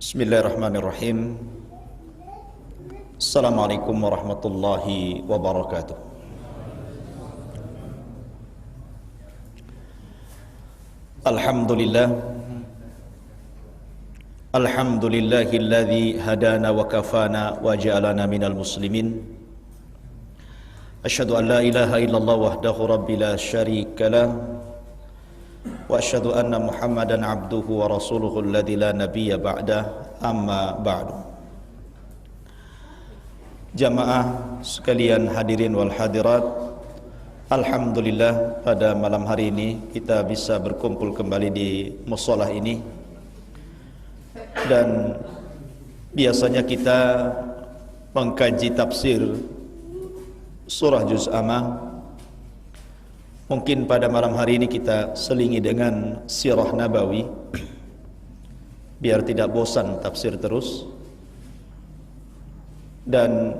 Bismillahirrahmanirrahim. Assalamualaikum warahmatullahi wabarakatuh. Alhamdulillah. Alhamdulillahilladzi hadana wa kafana wa ja'alana minal muslimin. Asyhadu an la ilaha illallah wahdahu rabbi la syarika lah. Wa asyhadu anna Muhammadan abduhu wa rasuluhu alladzi la nabiyya ba'dah, amma ba'du. Jamaah sekalian hadirin wal hadirat, alhamdulillah pada malam hari ini kita bisa berkumpul kembali di musholah ini. Dan biasanya kita mengkaji tafsir surah Juz Amma. Mungkin pada malam hari ini kita selingi dengan sirah nabawi biar tidak bosan tafsir terus. Dan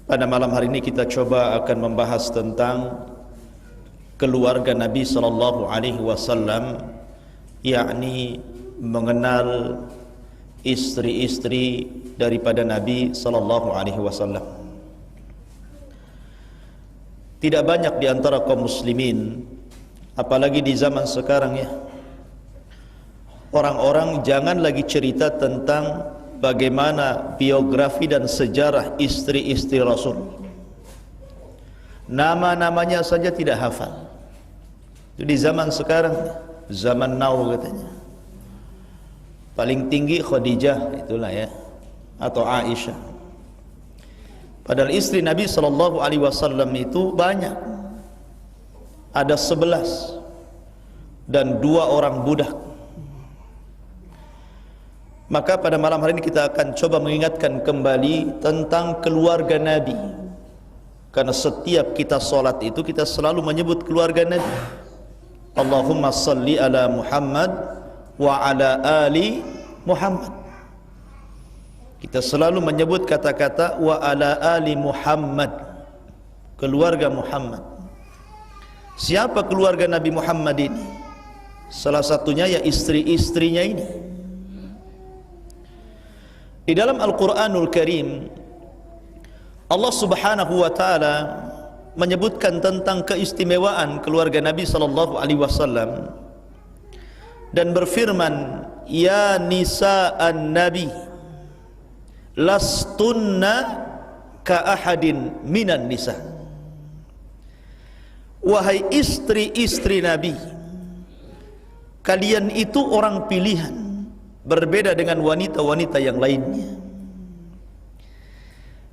pada malam hari ini kita coba akan membahas tentang keluarga Nabi sallallahu alaihi wasallam, yakni mengenal istri-istri daripada Nabi sallallahu alaihi wasallam. Tidak banyak di antara kaum muslimin, apalagi di zaman sekarang ya, orang-orang jangan lagi cerita tentang bagaimana biografi dan sejarah istri-istri Rasul. Nama-namanya saja tidak hafal. Itu di zaman sekarang, zaman now katanya. Paling tinggi Khadijah itulah ya, atau Aisyah. Padahal istri Nabi sallallahu alaihi wasallam itu banyak. Ada 11 dan 2 orang budak. Maka pada malam hari ini kita akan coba mengingatkan kembali tentang keluarga Nabi. Karena setiap kita salat itu kita selalu menyebut keluarga Nabi. Allahumma salli ala Muhammad wa ala ali Muhammad. Kita selalu menyebut kata-kata wa ala ali Muhammad, keluarga Muhammad. Siapa keluarga Nabi Muhammad ini? Salah satunya ya istri-istrinya ini. Di dalam Al-Quranul Karim, Allah Subhanahu wa ta'ala menyebutkan tentang keistimewaan keluarga Nabi sallallahu alaihi wasallam dan berfirman, ya nisa'an nabi lastunna ka ahadin minan nisa. Wahai istri-istri Nabi, kalian itu orang pilihan, berbeda dengan wanita-wanita yang lainnya.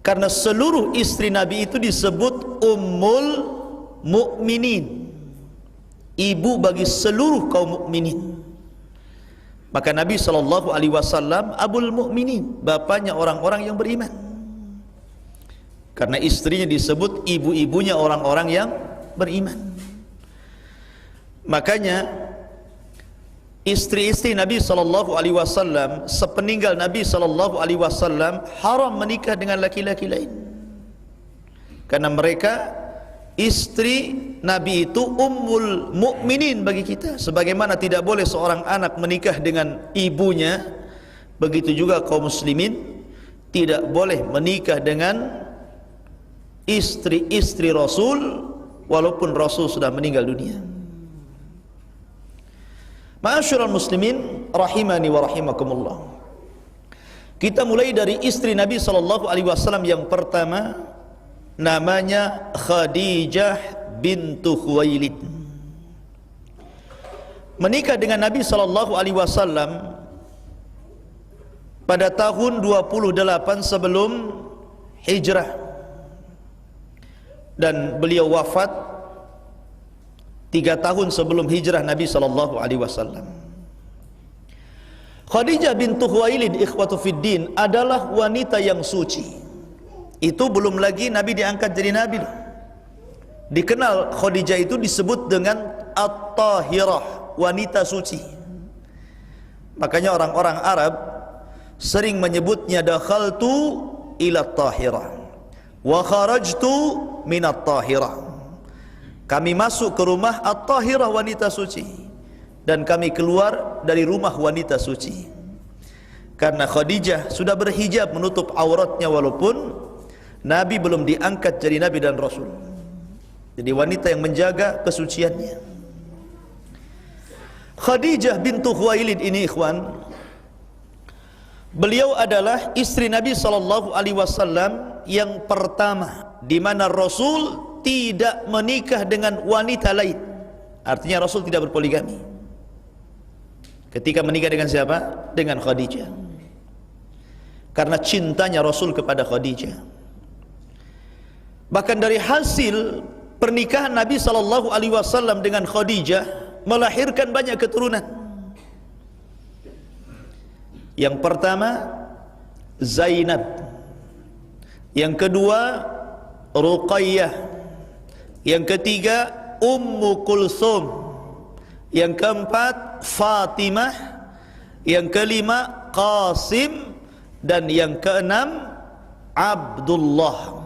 Karena seluruh istri Nabi itu disebut Ummul Mukminin, ibu bagi seluruh kaum mukminin. Maka Nabi sallallahu alaihi wasallam Abul Mukminin, bapaknya orang-orang yang beriman. Karena istrinya disebut ibu-ibunya orang-orang yang beriman. Makanya istri-istri Nabi sallallahu alaihi wasallam sepeninggal Nabi sallallahu alaihi wasallam haram menikah dengan laki-laki lain. Karena mereka istri Nabi itu Ummul Mukminin bagi kita. Sebagaimana tidak boleh seorang anak menikah dengan ibunya, begitu juga kaum muslimin tidak boleh menikah dengan istri-istri Rasul walaupun Rasul sudah meninggal dunia. Ma'asyiral muslimin rahimani wa rahimakumullah. Kita mulai dari istri Nabi sallallahu alaihi wasallam yang pertama, namanya Khadijah bintu Khuwailid. Menikah dengan Nabi sallallahu alaihi wasallam pada tahun 28 sebelum hijrah, dan beliau wafat 3 tahun sebelum hijrah Nabi sallallahu alaihi wasallam. Khadijah bintu Khuwailid, ikhwatu fiddin, adalah wanita yang suci. Itu belum lagi Nabi diangkat jadi Nabi. Dikenal Khadijah itu disebut dengan At-Tahirah, wanita suci. Makanya orang-orang Arab sering menyebutnya dakhaltu ila Tahirah wa kharajtu min At-Tahirah. Kami masuk ke rumah At-Tahirah, wanita suci, dan kami keluar dari rumah wanita suci. Karena Khadijah sudah berhijab menutup auratnya walaupun Nabi belum diangkat jadi Nabi dan Rasul. Jadi wanita yang menjaga kesuciannya. Khadijah bintu Khuwailid ini ikhwan, beliau adalah istri Nabi SAW yang pertama di mana Rasul tidak menikah dengan wanita lain. Artinya Rasul tidak berpoligami. Ketika menikah dengan siapa? Dengan Khadijah. Karena cintanya Rasul kepada Khadijah. Bahkan dari hasil pernikahan Nabi SAW dengan Khadijah melahirkan banyak keturunan. Yang pertama Zainab, yang kedua Ruqayyah, yang ketiga Ummu Kulsum, yang keempat Fatimah, yang kelima Qasim, dan yang keenam Abdullah.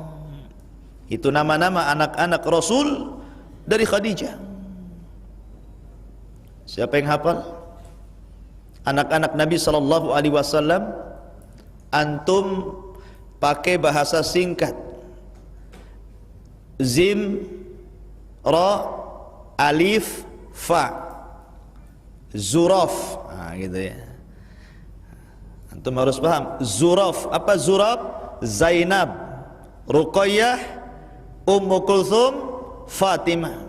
Itu nama-nama anak-anak Rasul dari Khadijah. Siapa yang hafal? Anak-anak Nabi SAW, antum pakai bahasa singkat. Zim, Ra, Alif, Fa. Zuraf. Nah, gitu ya. Antum harus paham. Zuraf. Apa Zuraf? Zainab, Ruqayyah, Ummu Kulsum, Fatimah.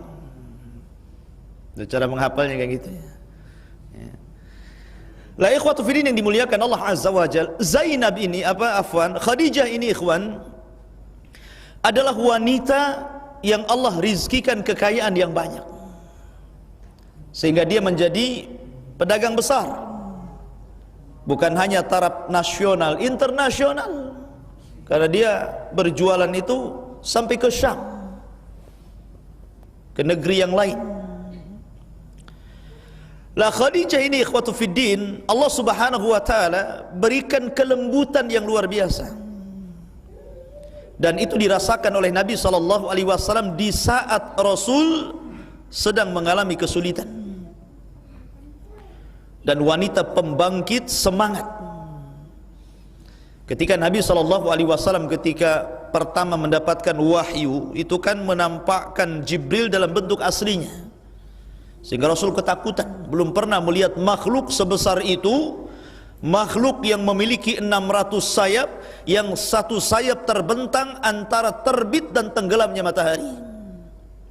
Cara menghafalnya kayak gitu ya. La ikhwatu fiddin yang dimuliakan Allah Azza wa Jalla, Zainab ini Khadijah ini ikhwan adalah wanita yang Allah rizkikan kekayaan yang banyak, sehingga dia menjadi pedagang besar, bukan hanya taraf nasional, internasional, karena dia berjualan itu sampai ke Syam, ke negeri yang lain. Lah Khadijah ini ikhwatu fiddin, Allah Subhanahu wa taala berikan kelembutan yang luar biasa. Dan itu dirasakan oleh Nabi SAW di saat Rasul sedang mengalami kesulitan. Dan wanita pembangkit semangat. Ketika Nabi SAW ketika pertama mendapatkan wahyu, itu kan menampakkan Jibril dalam bentuk aslinya, sehingga Rasul ketakutan. Belum pernah melihat makhluk sebesar itu, makhluk yang memiliki 600 sayap, yang satu sayap terbentang antara terbit dan tenggelamnya matahari.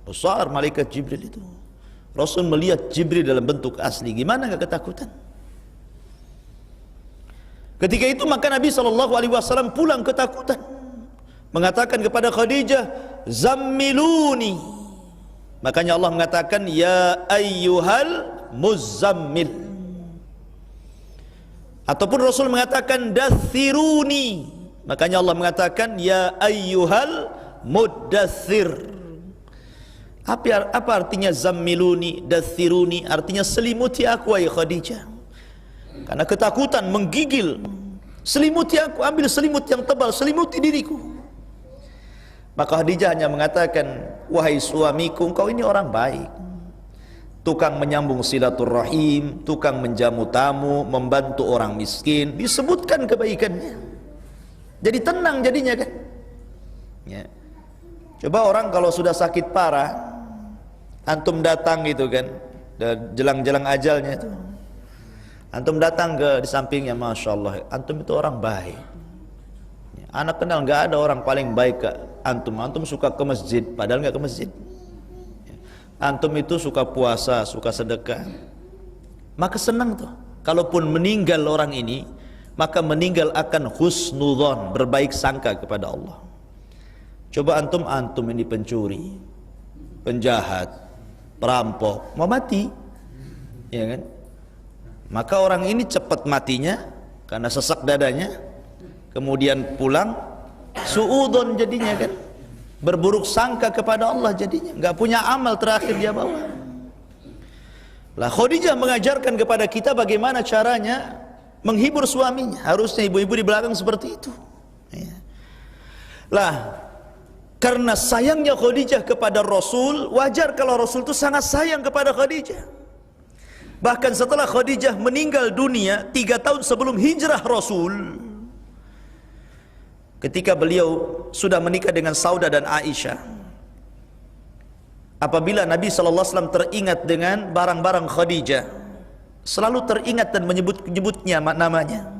Besar malaikat Jibril itu. Rasul melihat Jibril dalam bentuk asli, gimana gak ketakutan? Ketika itu maka Nabi SAW pulang ketakutan, mengatakan kepada Khadijah, zammiluni. Makanya Allah mengatakan, ya ayyuhal muzammil. Ataupun Rasul mengatakan, dathiruni. Makanya Allah mengatakan, ya ayyuhal muddathir. Apa artinya zammiluni, dathiruni? Artinya selimuti aku wahai Khadijah. Karena ketakutan menggigil, selimuti aku, ambil selimut yang tebal, selimuti diriku. Maka Khadijah hanya mengatakan, wahai suamiku, engkau ini orang baik, tukang menyambung silaturrahim, tukang menjamu tamu, membantu orang miskin, disebutkan kebaikannya. Jadi tenang jadinya kan ya. Coba orang kalau sudah sakit parah, antum datang gitu kan, jelang-jelang ajalnya itu, antum datang ke di sampingnya, Masya Allah, antum itu orang baik. Anak kenal nggak ada orang paling baik ke antum. Antum suka ke masjid, padahal nggak ke masjid. Antum itu suka puasa, suka sedekah. Maka senang tuh. Kalaupun meninggal orang ini, maka meninggal akan husnudzon, berbaik sangka kepada Allah. Coba antum ini pencuri, penjahat, perampok, mau mati, ya kan? Maka orang ini cepat matinya karena sesak dadanya, kemudian pulang suudon jadinya kan, berburuk sangka kepada Allah jadinya, nggak punya amal terakhir dia bawa. Lah Khadijah mengajarkan kepada kita bagaimana caranya menghibur suaminya. Harusnya ibu-ibu di belakang seperti itu ya. Lah karena sayangnya Khadijah kepada Rasul, wajar kalau Rasul itu sangat sayang kepada Khadijah. Bahkan setelah Khadijah meninggal dunia 3 tahun sebelum hijrah Rasul, ketika beliau sudah menikah dengan Saudah dan Aisyah, apabila Nabi SAW teringat dengan barang-barang Khadijah, selalu teringat dan menyebut-nyebutnya namanya.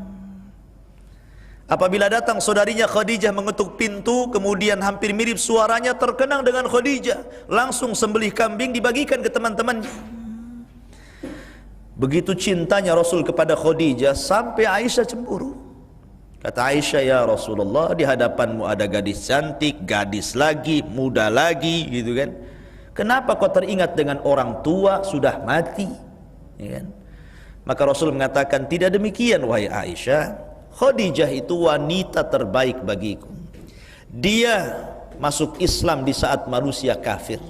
Apabila datang saudarinya Khadijah mengetuk pintu, kemudian hampir mirip suaranya terkenang dengan Khadijah, langsung sembelih kambing dibagikan ke teman-temannya. Begitu cintanya Rasul kepada Khadijah sampai Aisyah cemburu. Kata Aisyah, ya Rasulullah, di hadapanmu ada gadis cantik, gadis lagi, muda lagi, gitu kan. Kenapa kau teringat dengan orang tua sudah mati? Ya kan? Maka Rasul mengatakan, tidak demikian wahai Aisyah. Khadijah itu wanita terbaik bagiku. Dia masuk Islam di saat manusia kafir.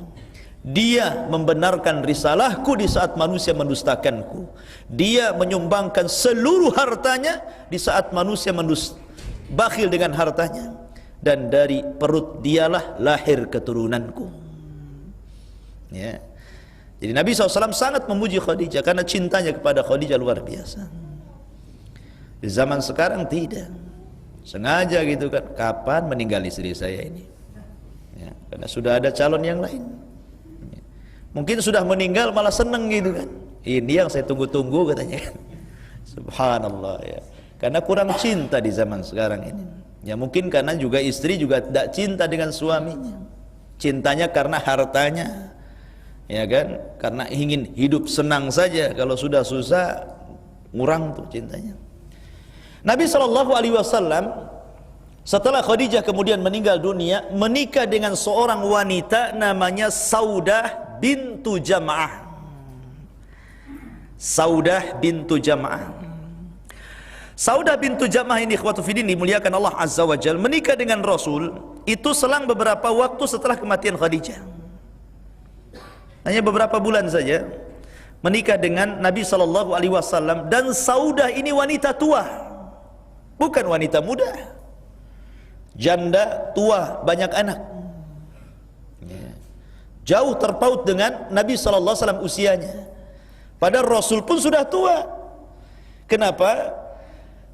Dia membenarkan risalahku di saat manusia mendustakanku. Dia menyumbangkan seluruh hartanya di saat manusia bakhil dengan hartanya. Dan dari perut dialah lahir keturunanku. Ya. Jadi Nabi SAW sangat memuji Khadijah karena cintanya kepada Khadijah luar biasa. Di zaman sekarang tidak, sengaja gitu kan, kapan meninggal istri saya ini ya, karena sudah ada calon yang lain ya. Mungkin sudah meninggal malah seneng gitu kan, ini yang saya tunggu-tunggu katanya kan. Subhanallah ya, karena kurang cinta di zaman sekarang ini ya. Mungkin karena juga istri juga tidak cinta dengan suaminya, cintanya karena hartanya ya kan, karena ingin hidup senang saja. Kalau sudah susah ngurang tuh cintanya. Nabi SAW setelah Khadijah kemudian meninggal dunia, menikah dengan seorang wanita namanya Saudah bintu Jam'ah. Saudah bintu Jam'ah. Saudah bintu Jam'ah ini, ikhwatu fiddin, dimuliakan Allah Azza wa Jalla, menikah dengan Rasul itu selang beberapa waktu setelah kematian Khadijah. Hanya beberapa bulan saja menikah dengan Nabi SAW. Dan Saudah ini wanita tua, bukan wanita muda, janda tua, banyak anak ya. Jauh terpaut dengan Nabi SAW usianya. Padahal Rasul pun sudah tua. Kenapa?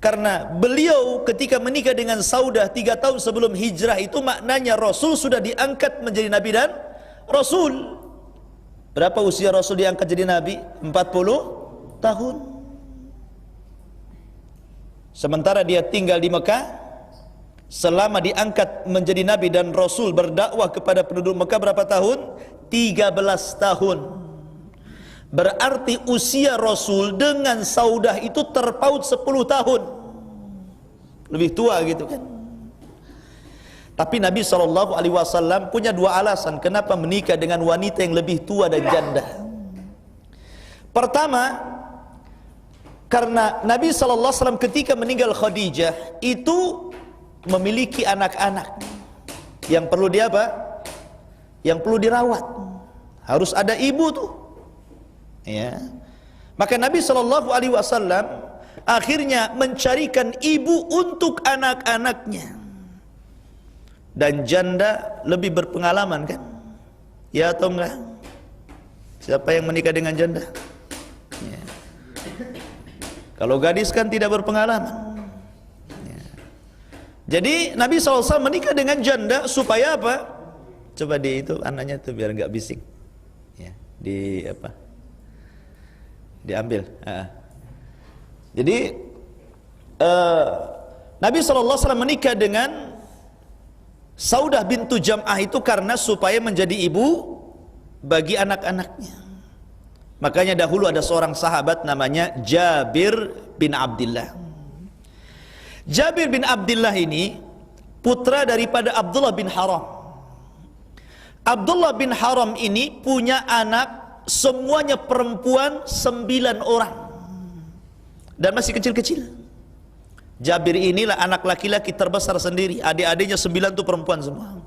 Karena beliau ketika menikah dengan Saudah 3 tahun sebelum hijrah, itu maknanya Rasul sudah diangkat menjadi Nabi dan Rasul. Berapa usia Rasul diangkat jadi Nabi? 40 tahun. Sementara dia tinggal di Mekah, selama diangkat menjadi Nabi dan Rasul berdakwah kepada penduduk Mekah berapa tahun? 13 tahun. Berarti usia Rasul dengan Saudah itu terpaut 10 tahun. Lebih tua gitu kan. Tapi Nabi SAW punya 2 alasan kenapa menikah dengan wanita yang lebih tua dan janda. Pertama, karena Nabi SAW ketika meninggal Khadijah itu memiliki anak-anak yang perlu dia apa? Yang perlu dirawat. Harus ada ibu tuh ya. Maka Nabi SAW akhirnya mencarikan ibu untuk anak-anaknya. Dan janda lebih berpengalaman kan? Ya atau enggak? Siapa yang menikah dengan janda? Ya. Kalau gadis kan tidak berpengalaman ya. Jadi Nabi SAW menikah dengan janda supaya apa? Coba di itu anaknya tuh biar nggak bising ya. Di apa? Diambil Jadi Nabi SAW menikah dengan Saudah bintu Jam'ah itu karena supaya menjadi ibu bagi anak-anaknya. Makanya dahulu ada seorang sahabat namanya Jabir bin Abdullah. Jabir bin Abdullah ini putra daripada Abdullah bin Haram. Abdullah bin Haram ini punya anak semuanya perempuan 9 orang dan masih kecil-kecil. Jabir inilah anak laki-laki terbesar sendiri, adik-adiknya 9 itu perempuan semua.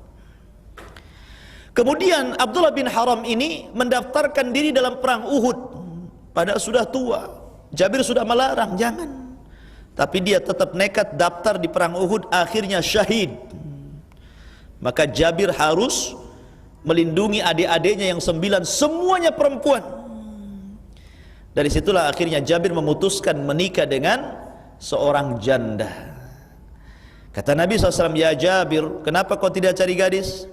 Kemudian Abdullah bin Haram ini mendaftarkan diri dalam perang Uhud, padahal sudah tua. Jabir sudah melarang, jangan. Tapi dia tetap nekat daftar di perang Uhud, akhirnya syahid. Maka Jabir harus melindungi adik-adiknya yang 9, semuanya perempuan. Dari situlah akhirnya Jabir memutuskan menikah dengan seorang janda. Kata Nabi SAW, "Ya Jabir, kenapa kau tidak cari gadis?"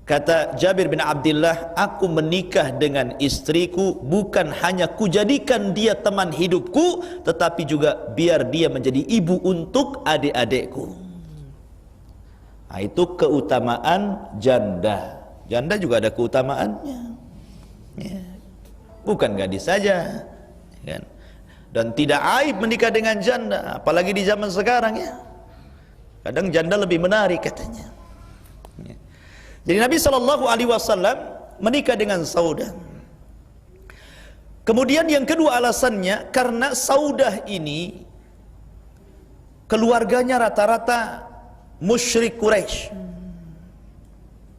Kata Jabir bin Abdullah, "Aku menikah dengan istriku bukan hanya kujadikan dia teman hidupku, tetapi juga biar dia menjadi ibu untuk adik-adikku." Nah, itu keutamaan janda. Janda juga ada keutamaannya, ya. Bukan gadis saja, kan? Dan tidak aib menikah dengan janda, apalagi di zaman sekarang, ya. Kadang janda lebih menarik katanya, ya. Jadi Nabi SAW menikah dengan Saudah. Kemudian yang kedua alasannya, karena Saudah ini keluarganya rata-rata musyrik Quraisy.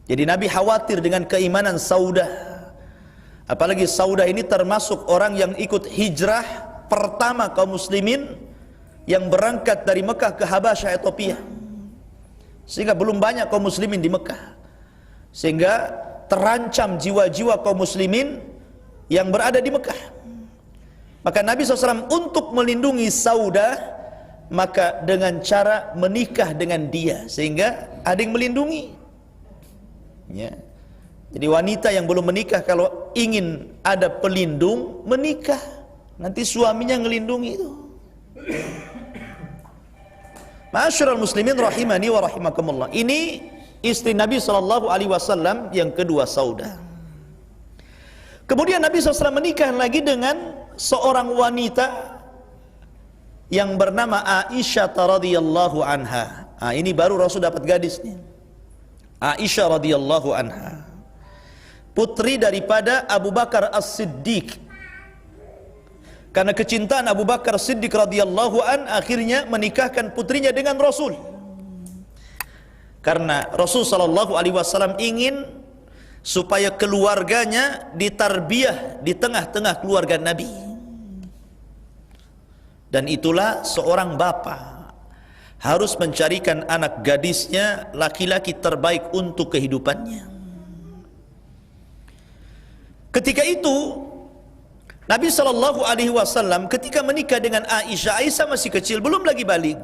Jadi Nabi khawatir dengan keimanan Saudah. Apalagi Saudah ini termasuk orang yang ikut hijrah pertama kaum muslimin yang berangkat dari Mekah ke Habasyah, Ethiopia. Sehingga belum banyak kaum muslimin di Mekah, sehingga terancam jiwa-jiwa kaum muslimin yang berada di Mekah. Maka Nabi SAW untuk melindungi Saudah, maka dengan cara menikah dengan dia, sehingga ada yang melindungi, ya. Jadi wanita yang belum menikah kalau ingin ada pelindung, menikah, nanti suaminya ngelindungi itu. Ma'asyiral muslimin rahimani wa rahimakumullah. Ini istri Nabi SAW yang kedua, Saudah. Kemudian Nabi SAW menikah lagi dengan seorang wanita yang bernama Aisyah radhiyallahu anha. Nah, ini baru Rasul dapat gadisnya. Aisyah radhiyallahu anha, putri daripada Abu Bakar As-Siddiq. Karena kecintaan Abu Bakar Siddiq radhiyallahu an, akhirnya menikahkan putrinya dengan Rasul. Karena Rasul SAW ingin supaya keluarganya ditarbiyah di tengah-tengah keluarga Nabi. Dan itulah seorang bapa harus mencarikan anak gadisnya laki-laki terbaik untuk kehidupannya. Ketika itu Nabi SAW ketika menikah dengan Aisyah, Aisyah masih kecil, belum lagi balik.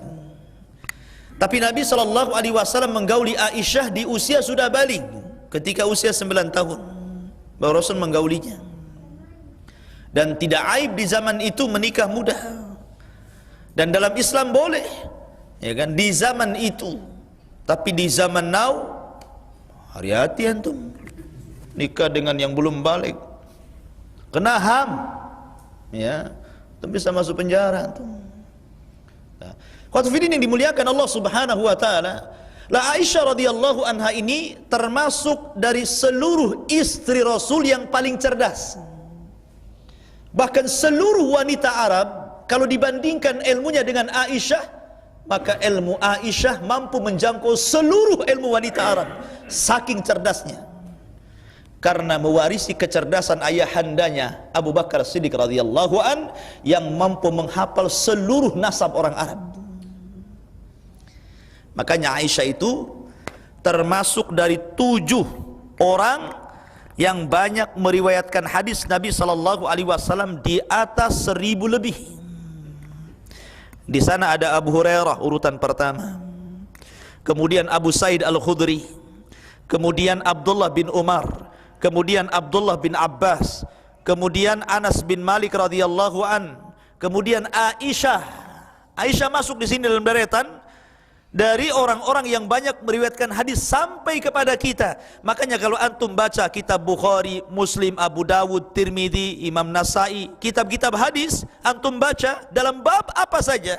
Tapi Nabi SAW menggauli Aisyah di usia sudah balik, ketika usia 9 tahun baru Rasul menggaulinya. Dan tidak aib di zaman itu menikah muda. Dan dalam Islam boleh, ya kan, di zaman itu. Tapi di zaman now, hati-hati antum nikah dengan yang belum balik, kena HAM, ya, itu bisa masuk penjara. Nah, khotfidin yang dimuliakan Allah Subhanahu wa taala, la Aisyah radhiyallahu anha ini termasuk dari seluruh istri Rasul yang paling cerdas. Bahkan seluruh wanita Arab kalau dibandingkan ilmunya dengan Aisyah, maka ilmu Aisyah mampu menjangkau seluruh ilmu wanita Arab, saking cerdasnya. Karena mewarisi kecerdasan ayahandanya Abu Bakar Siddiq radhiyallahu an, yang mampu menghafal seluruh nasab orang Arab. Makanya Aisyah itu termasuk dari 7 orang yang banyak meriwayatkan hadis Nabi SAW di atas 1000 lebih. Di sana ada Abu Hurairah urutan pertama, kemudian Abu Sa'id Al-Khudri, kemudian Abdullah bin Umar, kemudian Abdullah bin Abbas, kemudian Anas bin Malik radhiyallahu an, kemudian Aisyah. Aisyah masuk di sini dalam deretan dari orang-orang yang banyak meriwayatkan hadis sampai kepada kita. Makanya kalau antum baca kitab Bukhari, Muslim, Abu Dawud, Tirmidzi, Imam Nasai, kitab-kitab hadis, antum baca dalam bab apa saja,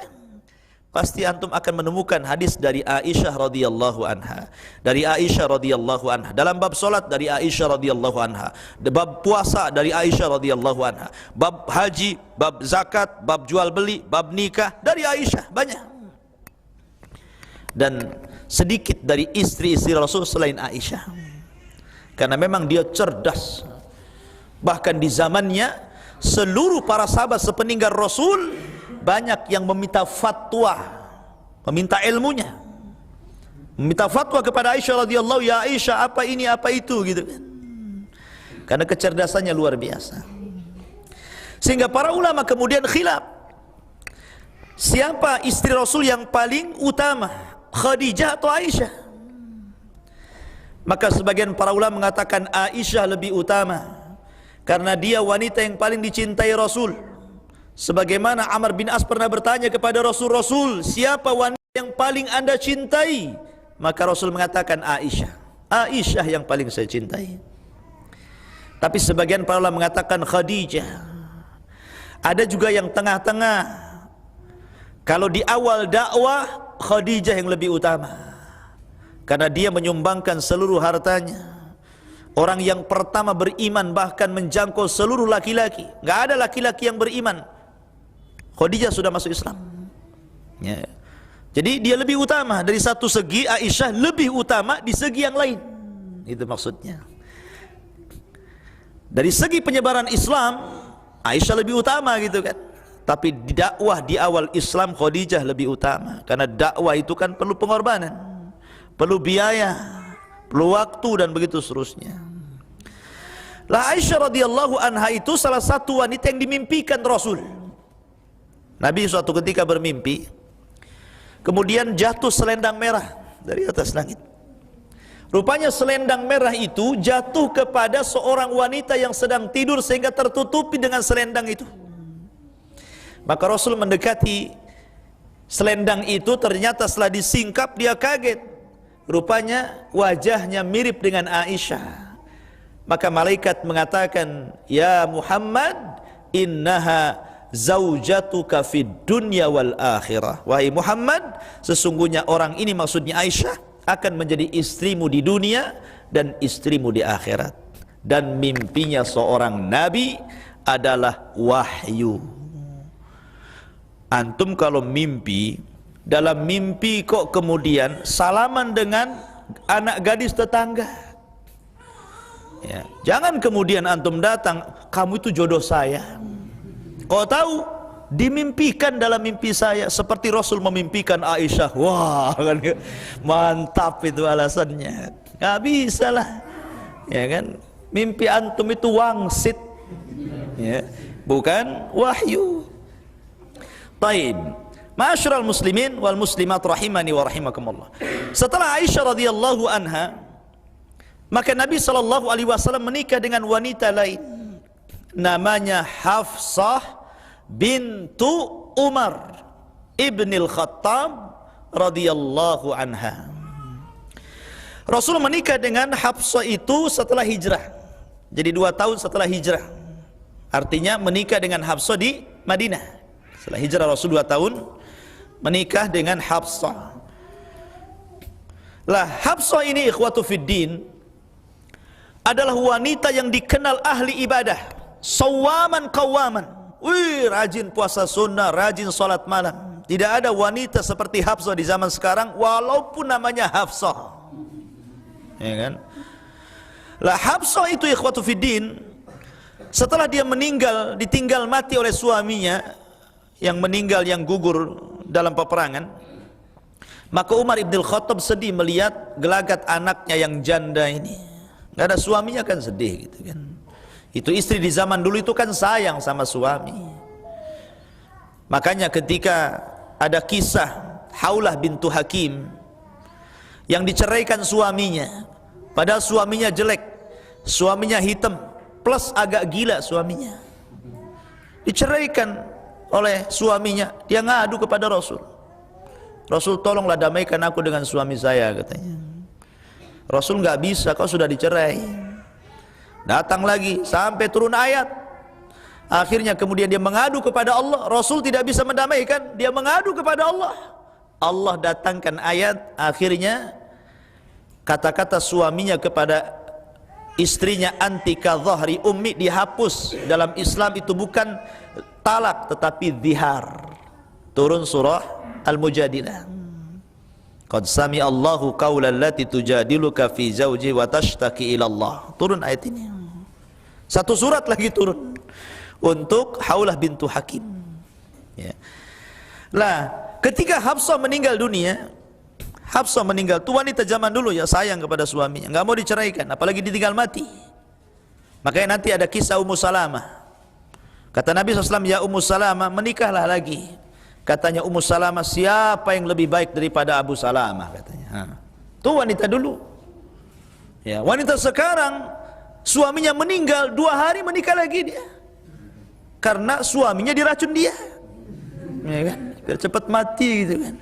pasti antum akan menemukan hadis dari Aisyah radhiyallahu anha. Dari Aisyah radhiyallahu anha. Dalam bab solat dari Aisyah radhiyallahu anha. Bab puasa dari Aisyah radhiyallahu anha. Bab haji, bab zakat, bab jual beli, bab nikah dari Aisyah, banyak. Dan sedikit dari istri-istri Rasul selain Aisyah. Karena memang dia cerdas. Bahkan di zamannya seluruh para sahabat sepeninggal Rasul banyak yang meminta fatwa, meminta ilmunya, meminta fatwa kepada Aisyah radhiyallahu, ya Aisyah apa ini apa itu gitu kan. Karena kecerdasannya luar biasa. Sehingga para ulama kemudian khilaf, siapa istri Rasul yang paling utama, Khadijah atau Aisyah? Maka sebagian para ulama mengatakan Aisyah lebih utama, karena dia wanita yang paling dicintai Rasul. Sebagaimana Amr bin As pernah bertanya kepada Rasul, siapa wanita yang paling anda cintai? Maka Rasul mengatakan Aisyah. Aisyah yang paling saya cintai. Tapi sebagian para ulama mengatakan Khadijah. Ada juga yang tengah-tengah. Kalau di awal dakwah, Khadijah yang lebih utama, karena dia menyumbangkan seluruh hartanya. Orang yang pertama beriman, bahkan menjangkau seluruh laki-laki. Nggak ada laki-laki yang beriman, Khadijah sudah masuk Islam, ya. Jadi dia lebih utama. Dari satu segi, Aisyah lebih utama di segi yang lain. Itu maksudnya. Dari segi penyebaran Islam, Aisyah lebih utama gitu kan. Tapi di dakwah di awal Islam, Khadijah lebih utama. Karena dakwah itu kan perlu pengorbanan, perlu biaya, perlu waktu, dan begitu seterusnya. Lah Aisyah radhiyallahu anha itu salah satu wanita yang dimimpikan Rasul. Nabi suatu ketika bermimpi, kemudian jatuh selendang merah dari atas langit. Rupanya selendang merah itu jatuh kepada seorang wanita yang sedang tidur, sehingga tertutupi dengan selendang itu. Maka Rasul mendekati selendang itu, ternyata setelah disingkap dia kaget. Rupanya wajahnya mirip dengan Aisyah. Maka malaikat mengatakan, ya Muhammad, innaha zaujatuka fid dunya wal akhirah. Wahai Muhammad, sesungguhnya orang ini, maksudnya Aisyah, akan menjadi istrimu di dunia dan istrimu di akhirat. Dan mimpinya seorang nabi adalah wahyu. Antum kalau mimpi, dalam mimpi kok kemudian salaman dengan anak gadis tetangga, ya, jangan kemudian antum datang, kamu itu jodoh saya. Kau tahu, dimimpikan dalam mimpi saya seperti Rasul memimpikan Aisyah. Wah, kan, mantap itu alasannya. Gak bisa lah, ya kan? Mimpi antum itu wangsit, ya, bukan wahyu. Taib. Ma'asyiral muslimin wal muslimat rahimani wa rahimakumullah. Setelah Aisyah radhiyallahu anha, maka Nabi sallallahu alaihi wasallam menikah dengan wanita lain, namanya Hafsah bintu Umar ibnil Khattab radhiyallahu anha. Rasul menikah dengan Hafsah itu setelah hijrah. Jadi 2 tahun setelah hijrah. Artinya menikah dengan Hafsah di Madinah. Setelah hijrah Rasul 2 tahun menikah dengan Hafsah. Lah Hafsah ini ikhwatu fiddin adalah wanita yang dikenal ahli ibadah, sawaman qawaman. Wih, rajin puasa sunnah, rajin salat malam. Tidak ada wanita seperti Hafsah di zaman sekarang, walaupun namanya Hafsah, ya kan? Lah Hafsah itu ikhwatu fiddin, setelah dia meninggal, ditinggal mati oleh suaminya yang meninggal, yang gugur dalam peperangan, maka Umar ibn Khattab sedih melihat gelagat anaknya yang janda ini. Gak ada suaminya kan sedih gitu kan. Itu istri di zaman dulu itu kan sayang sama suami. Makanya ketika ada kisah Haulah bintu Hakim yang diceraikan suaminya, padahal suaminya jelek, suaminya hitam, plus agak gila suaminya, diceraikan oleh suaminya. Dia ngadu kepada Rasul, Rasul tolonglah damaikan aku dengan suami saya, katanya. Rasul nggak bisa, kau sudah dicerai. Datang lagi sampai turun ayat. Akhirnya kemudian dia mengadu kepada Allah. Rasul tidak bisa mendamaikan, dia mengadu kepada Allah. Allah datangkan ayat. Akhirnya kata-kata suaminya kepada istrinya, anti ka dhahri ummi, dihapus. Dalam Islam itu bukan talak tetapi zihar. Turun surah Al-Mujadilah. Qad sami Allahu qawla allati tujadiluka fi zawji wa tashtaki ila Allah. Turun ayat ini. Satu surat lagi turun untuk Haulah bintu Hakim, ya. Lah ketika Hafsah meninggal dunia, Hafsah meninggal, itu wanita zaman dulu ya, sayang kepada suaminya, nggak mau diceraikan, apalagi ditinggal mati. Makanya nanti ada kisah Ummu Salamah. Kata Nabi SAW, ya Ummu Salamah, menikahlah lagi. Katanya Ummu Salamah, siapa yang lebih baik daripada Abu Salamah, katanya. Itu wanita dulu. Ya, wanita sekarang suaminya meninggal 2 hari menikah lagi dia. Karena suaminya diracun dia. Ya kan? Biar cepat mati gitu kan.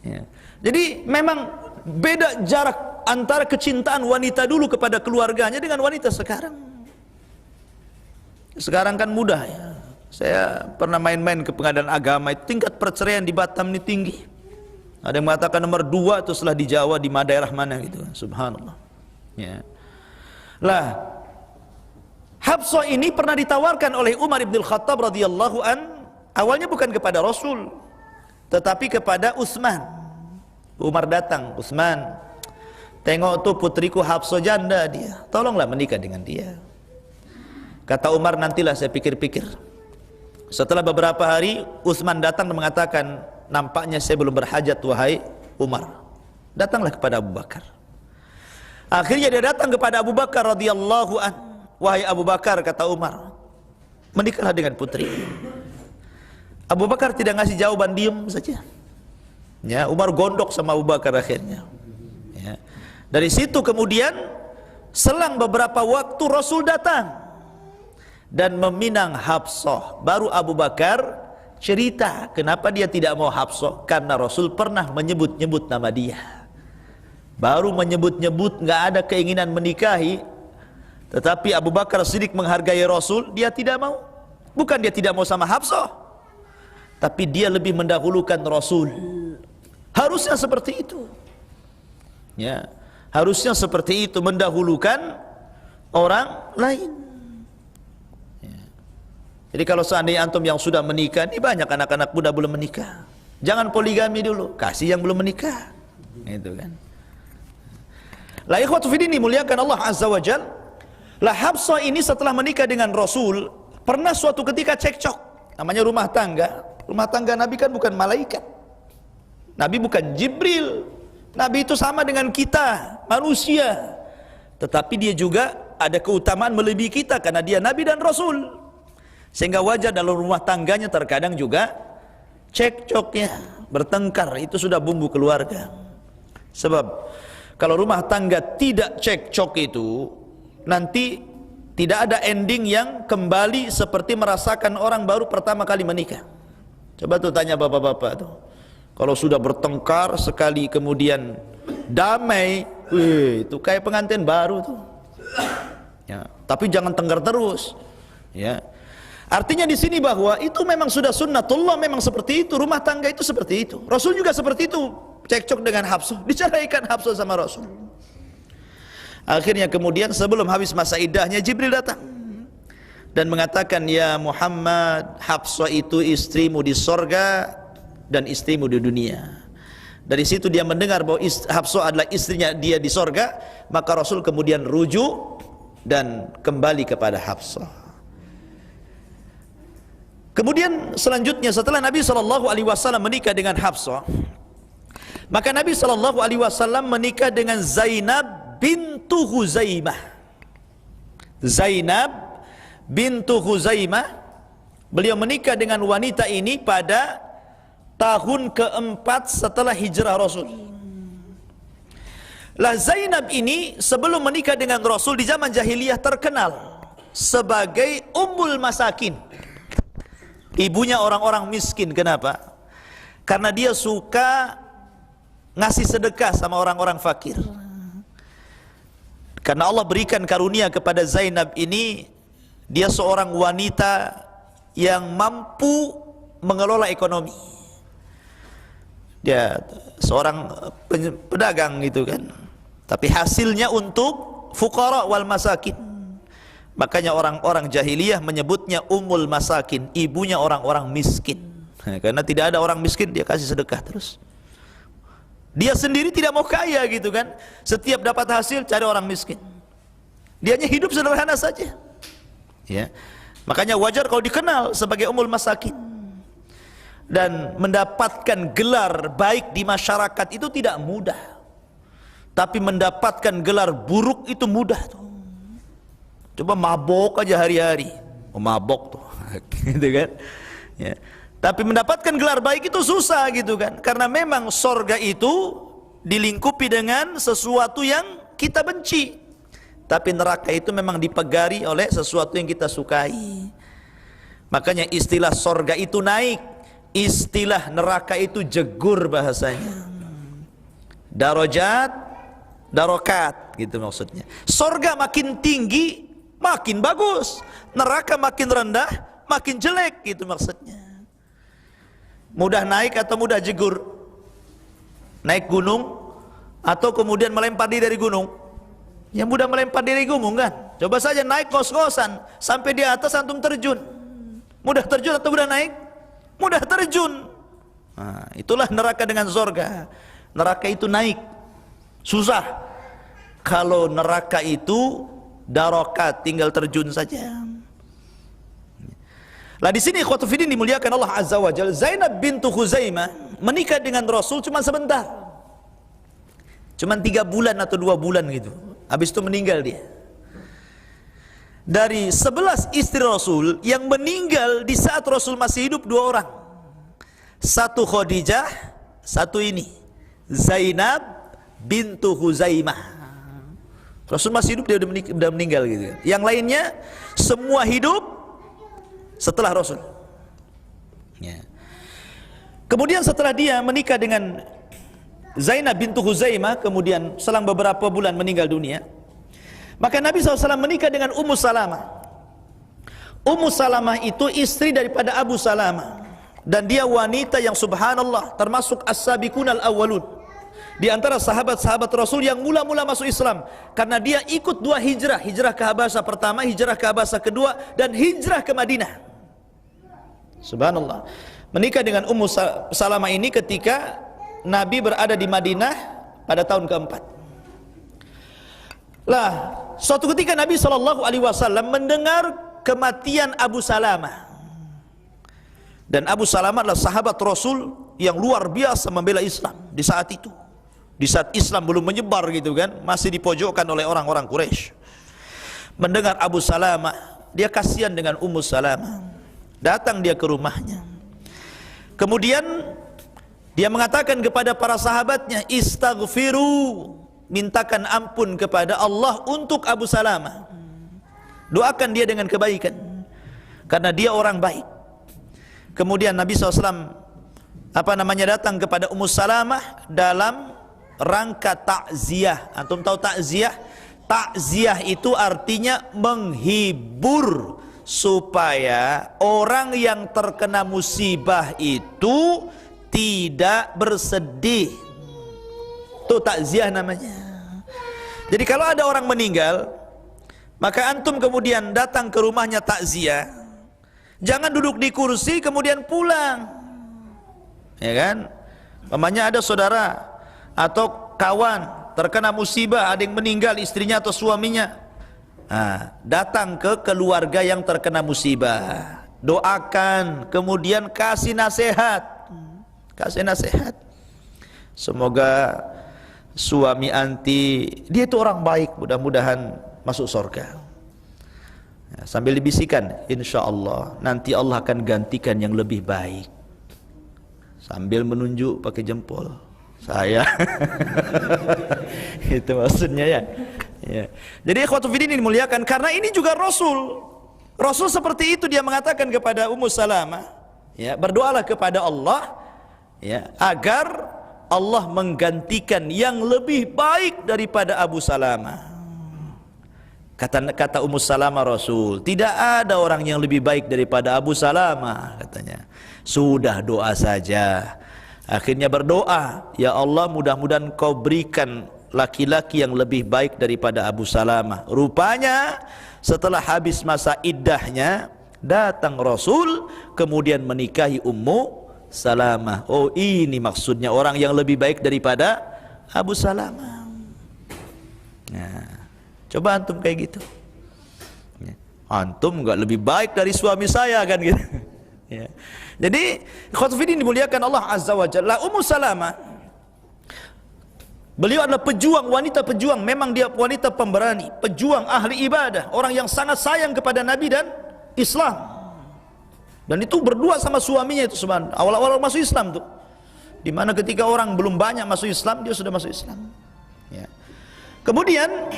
Ya. Jadi memang beda jarak antara kecintaan wanita dulu kepada keluarganya dengan wanita sekarang. Sekarang kan mudah ya. Saya pernah main-main ke pengadilan agama, tingkat perceraian di Batam ini tinggi. Ada yang mengatakan nomor 2 itu setelah di Jawa, di daerah mana gitu. Subhanallah. Ya. Lah, Hafsah ini pernah ditawarkan oleh Umar bin Khattab radhiyallahu an, awalnya bukan kepada Rasul, tetapi kepada Utsman. Umar datang, Utsman, tengok tuh putriku Hafsah janda dia, tolonglah menikah dengan dia. Kata Umar, nantilah saya pikir-pikir. Setelah beberapa hari, Utsman datang dan mengatakan, nampaknya saya belum berhajat wahai Umar. Datanglah kepada Abu Bakar. Akhirnya dia datang kepada Abu Bakar radhiyallahu an. Wahai Abu Bakar, kata Umar, menikahlah dengan putri. Abu Bakar tidak ngasih jawaban, diam saja. Ya, Umar gondok sama Abu Bakar akhirnya. Ya. Dari situ kemudian selang beberapa waktu Rasul datang dan meminang Hafsah. Baru Abu Bakar cerita kenapa dia tidak mau Hafsah, karena Rasul pernah menyebut-nyebut nama dia. Baru menyebut-nyebut, nggak ada keinginan menikahi, tetapi Abu Bakar Siddiq menghargai Rasul, dia tidak mau. Bukan dia tidak mau sama Hafsah, tapi dia lebih mendahulukan Rasul. Harusnya seperti itu. Ya, harusnya seperti itu, mendahulukan orang lain. Jadi kalau seandainya antum yang sudah menikah, ini banyak anak-anak muda belum menikah. Jangan poligami dulu, kasih yang belum menikah. Itu kan. La ikhwatu fiddin, muliakan Allah Azza wa Jal. La Hafsah ini setelah menikah dengan Rasul, pernah suatu ketika cekcok. Namanya rumah tangga. Rumah tangga Nabi kan bukan malaikat. Nabi bukan Jibril. Nabi itu sama dengan kita, manusia. Tetapi dia juga ada keutamaan melebihi kita karena dia Nabi dan Rasul. Sehingga wajar dalam rumah tangganya terkadang juga cekcoknya, bertengkar, itu sudah bumbu keluarga. Sebab kalau rumah tangga tidak cekcok itu, nanti tidak ada ending yang kembali seperti merasakan orang baru pertama kali menikah. Coba tuh tanya bapak-bapak tuh, kalau sudah bertengkar sekali kemudian damai, itu kayak pengantin baru tuh. Ya, tapi jangan tengkar terus. Ya. Artinya di sini bahwa itu memang sudah sunnatullah, memang seperti itu, rumah tangga itu seperti itu. Rasul juga seperti itu, cekcok dengan Hafsah, diceraikan Hafsah sama Rasul. Akhirnya kemudian sebelum habis masa iddahnya, Jibril datang dan mengatakan, ya Muhammad, Hafsah itu istrimu di sorga dan istrimu di dunia. Dari situ dia mendengar bahwa Hafsah adalah istrinya dia di sorga, maka Rasul kemudian rujuk dan kembali kepada Hafsah. Kemudian selanjutnya setelah Nabi SAW menikah dengan Hafsah, maka Nabi SAW menikah dengan Zainab bintu Khuzaimah. Zainab bintu Khuzaimah, beliau menikah dengan wanita ini pada tahun keempat setelah hijrah Rasul. Lah Zainab ini sebelum menikah dengan Rasul di zaman jahiliyah terkenal sebagai Ummul Masakin, ibunya orang-orang miskin. Kenapa? Karena dia suka ngasih sedekah sama orang-orang fakir. Karena Allah berikan karunia kepada Zainab ini, dia seorang wanita yang mampu mengelola ekonomi. Dia seorang pedagang gitu kan, tapi hasilnya untuk fuqara wal masakin. Makanya orang-orang jahiliyah menyebutnya Ummul Masakin, ibunya orang-orang miskin. Karena tidak ada orang miskin, dia kasih sedekah terus. Dia sendiri tidak mau kaya gitu kan. Setiap dapat hasil cari orang miskin. Dianya hidup sederhana saja. Ya. Makanya wajar kalau dikenal sebagai Ummul Masakin. Dan mendapatkan gelar baik di masyarakat itu tidak mudah. Tapi mendapatkan gelar buruk itu mudah tuh. Coba mabok aja hari-hari, mabok tuh, gitu kan? Ya. Tapi mendapatkan gelar baik itu susah gitu kan? Karena memang sorga itu dilingkupi dengan sesuatu yang kita benci. Tapi neraka itu memang dipegari oleh sesuatu yang kita sukai. Makanya istilah sorga itu naik, istilah neraka itu jegur bahasanya. Darajat, darokat gitu maksudnya. Sorga makin tinggi makin bagus, neraka makin rendah makin jelek gitu maksudnya. Mudah naik atau mudah jegur? Naik gunung atau kemudian melempar diri dari gunung? Yang mudah melempar diri gunung kan? Coba saja naik ngos-ngosan sampai di atas antum terjun. Mudah terjun atau mudah naik? Mudah terjun. Nah, itulah neraka dengan surga. Neraka itu naik susah. Kalau neraka itu darokat, tinggal terjun saja. Lah di sini ikhwatu fiddin dimuliakan Allah Azza wa Jalla, Zainab bintu Khuzaimah menikah dengan Rasul cuma sebentar. Cuma 3 bulan atau 2 bulan gitu. Habis itu meninggal dia. Dari 11 istri Rasul yang meninggal di saat Rasul masih hidup 2 orang. Satu Khadijah, satu ini Zainab bintu Khuzaimah. Rasul masih hidup, dia udah meninggal gitu. Yang lainnya semua hidup setelah Rasul. Ya. Kemudian setelah dia menikah dengan Zainab bintu Khuzaimah, kemudian selang beberapa bulan meninggal dunia, maka Nabi SAW menikah dengan Ummu Salamah. Ummu Salamah itu istri daripada Abu Salamah, dan dia wanita yang subhanallah termasuk as-sabiqunal awwalun, di antara sahabat-sahabat Rasul yang mula-mula masuk Islam, karena dia ikut 2 hijrah, hijrah ke Habasyah pertama, hijrah ke Habasyah kedua, dan hijrah ke Madinah. Subhanallah. Menikah dengan Ummu Salamah ini ketika Nabi berada di Madinah pada tahun keempat. Lah, suatu ketika Nabi SAW mendengar kematian Abu Salamah. Dan Abu Salamah adalah sahabat Rasul yang luar biasa membela Islam di saat itu. Di saat Islam belum menyebar gitu kan, masih dipojokkan oleh orang-orang Quraisy. Mendengar Abu Salamah, dia kasihan dengan Ummu Salamah. Datang dia ke rumahnya. Kemudian dia mengatakan kepada para sahabatnya, istaghfiru, mintakan ampun kepada Allah untuk Abu Salamah. Doakan dia dengan kebaikan, karena dia orang baik. Kemudian Nabi SAW datang kepada Ummu Salamah dalam rangka takziah. Antum tahu takziah? Takziah itu artinya menghibur, supaya orang yang terkena musibah itu tidak bersedih. Itu takziah namanya. Jadi kalau ada orang meninggal, maka antum kemudian datang ke rumahnya takziah, jangan duduk di kursi kemudian pulang, ya kan? Mamanya ada saudara atau kawan terkena musibah, ada yang meninggal, istrinya atau suaminya. Nah, datang ke keluarga yang terkena musibah, doakan, kemudian kasih nasihat. Kasih nasihat. Semoga suami anti, dia itu orang baik, mudah-mudahan masuk surga. Ya, sambil dibisikkan, insya Allah nanti Allah akan gantikan yang lebih baik. Sambil menunjuk pakai jempol, saya. Itu maksudnya ya. Ya. Jadi ikhwatu fiddin dimuliakan, karena ini juga Rasul seperti itu, dia mengatakan kepada Ummu Salamah, ya, berdoalah kepada Allah, ya, agar Allah menggantikan yang lebih baik daripada Abu Salamah. Kata Ummu Salamah, Rasul, tidak ada orang yang lebih baik daripada Abu Salamah, katanya. Sudah doa saja. Akhirnya berdoa, ya Allah, mudah-mudahan kau berikan laki-laki yang lebih baik daripada Abu Salamah. Rupanya setelah habis masa iddahnya, datang Rasul kemudian menikahi Ummu Salamah. Oh, ini maksudnya orang yang lebih baik daripada Abu Salamah. Nah, coba antum kayak gitu. Antum enggak lebih baik dari suami saya kan gitu. Ya. Jadi khotfidin dimuliakan Allah Azza wa Jalla. Ummu Salamah, beliau adalah pejuang, wanita pejuang. Memang dia wanita pemberani, pejuang, ahli ibadah, orang yang sangat sayang kepada Nabi dan Islam. Dan itu berdua sama suaminya itu subhanallah. Awal-awal masuk Islam tuh. Di mana ketika orang belum banyak masuk Islam, dia sudah masuk Islam. Ya. Kemudian